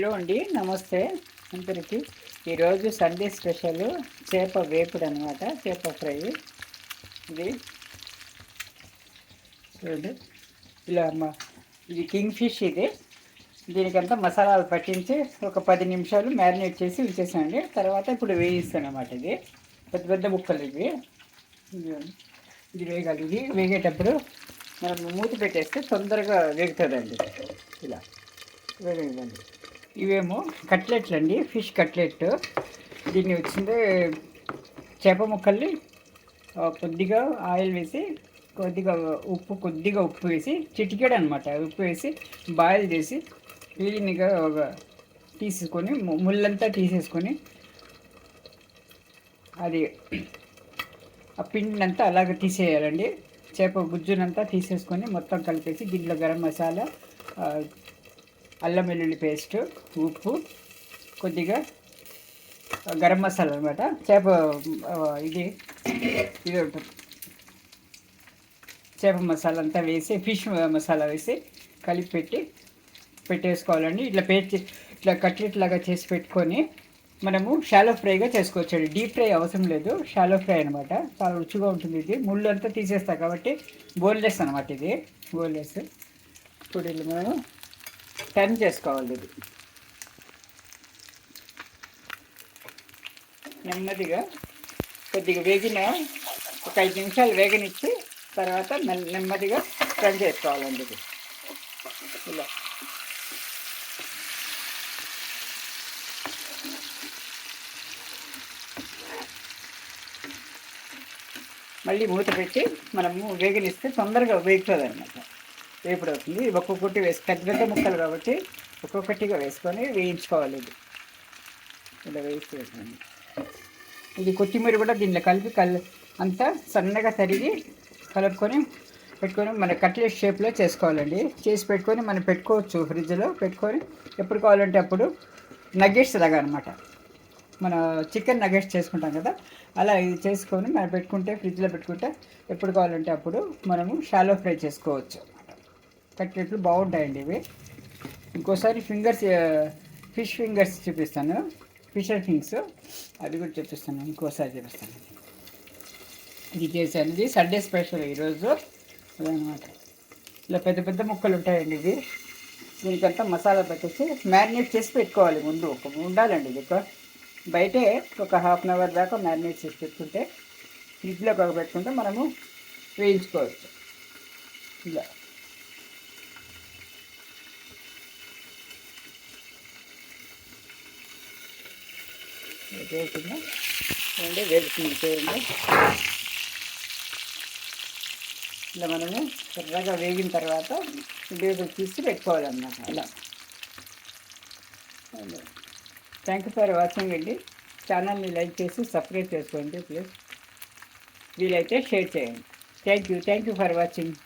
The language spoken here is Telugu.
హలో అండి, నమస్తే అందరికి. ఈరోజు సండే స్పెషల్ చేప వేపుడు అనమాట. చేప ఫ్రై. ఇది చూడండి, ఇలా ఇది కింగ్ ఫిష్. ఇది దీనికంతా మసాలాలు పట్టించి ఒక 10 నిమిషాలు మ్యారినేట్ చేసి ఉంచేసానండి. తర్వాత ఇప్పుడు వేయిస్తాను అన్నమాట. ఇది పెద్ద పెద్ద ముక్కలు ఇవి. ఇది వేగాలి. ఇది వేగేటప్పుడు మనం మూత పెట్టేస్తే తొందరగా వేగుతుందండి. ఇలా వేగనివ్వండి. ఇవేమో కట్లెట్లు అండి, ఫిష్ కట్లెట్. దీన్ని వచ్చింది చేప ముక్కల్ని కొద్దిగా ఆయిల్ వేసి, కొద్దిగా ఉప్పు వేసి, చిటికెడు అనమాట ఉప్పు వేసి బాయిల్ చేసి క్లీన్గా తీసేసుకొని ముళ్ళంతా తీసేసుకొని అది ఆ పిండినంతా అలాగ తీసేయాలండి. చేప గుజ్జునంతా తీసేసుకొని మొత్తం కలిపేసి దీంట్లో గరం మసాలా, అల్లం వెల్లుల్లి పేస్ట్, ఉప్పు, కొద్దిగా గరం మసాలా అనమాట. చేప ఇది ఉంటుంది, చేప మసాలా అంతా వేసి, ఫిష్ మసాలా వేసి కలిపి పెట్టేసుకోవాలండి. ఇట్లా కట్లెట్ లాగా చేసి పెట్టుకొని మనము షాలో ఫ్రైగా చేసుకోవచ్చండి. డీప్ ఫ్రై అవసరం లేదు, షాలో ఫ్రై అనమాట. చాలా రుచిగా ఉంటుంది. ఇది ముళ్ళు అంతా తీసేస్తాం కాబట్టి బోన్లెస్ అనమాట. ఇది బోన్లెస్. ఇప్పుడు ఇది మనం టర్న్ చేసుకోవాలి. ఇది నెమ్మదిగా కొద్దిగా వేగిన ఒక 5 నిమిషాలు వేగనిచ్చి తర్వాత నెమ్మదిగా టర్న్ చేసుకోవాలండి. ఇది ఇలా మళ్ళీ మూత పెట్టి మనము వేగనిస్తే తొందరగా వేగుతుంది అనమాట. వేపుడు అవుతుంది. ఒక్కొక్కటి పెద్ద పెద్ద ముక్కలు కాబట్టి ఒక్కొక్కటిగా వేసుకొని వేయించుకోవాలి. ఇది ఇలా వేసుకోండి. ఇది కొత్తిమీర కూడా దీనిలో కలిపి అంతా సన్నగా తరిగి కలుపుకొని పెట్టుకొని మన కట్లెట్ షేప్లో చేసుకోవాలండి. చేసి పెట్టుకొని మనం పెట్టుకోవచ్చు, ఫ్రిడ్జ్లో పెట్టుకొని ఎప్పుడు కావాలంటే అప్పుడు నగ్గెట్స్ లాగా అనమాట. మన చికెన్ నగ్గెట్స్ చేసుకుంటాం కదా, అలా ఇది చేసుకొని మనం పెట్టుకుంటే, ఫ్రిడ్జ్లో పెట్టుకుంటే ఎప్పుడు కావాలంటే అప్పుడు మనము షాలో ఫ్రై చేసుకోవచ్చు. కట్లెట్లు బాగుంటాయండి ఇవి. ఇంకోసారి ఫిష్ ఫింగర్స్ చూపిస్తాను, ఫిషర్ ఫింగ్స్, అది కూడా చూపిస్తాను. ఇంకోసారి చూపిస్తాను. ఇది చేశాను. ఇది సండే స్పెషల్ ఈరోజు అదనమాట. ఇలా పెద్ద పెద్ద ముక్కలు ఉంటాయండి. ఇది దీనికంతా మసాలా పెట్టేసి మ్యారినేట్ చేసి పెట్టుకోవాలి. ముందు ఉండాలండి. ఇది బయటే ఒక ½ అన్ అవర్ దాకా మ్యారినేట్ చేసి పెట్టుకుంటే, ఫ్రిడ్జ్లో పెట్టుకుంటే మనము వేయించుకోవచ్చు. ఇలా వేసుకుందా చూడండి, వేడుతుంది చూడండి. ఇలా మనము ఎర్రగా వేగిన తర్వాత వేపుడు తీసి పెట్టుకోవాలన్నమాట. అలా. థ్యాంక్ యూ ఫర్ వాచింగ్ అండి. ఛానల్ని లైక్ చేసి సబ్స్క్రైబ్ చేసుకోండి ప్లీజ్. వీలైతే షేర్ చేయండి. Thank you for watching.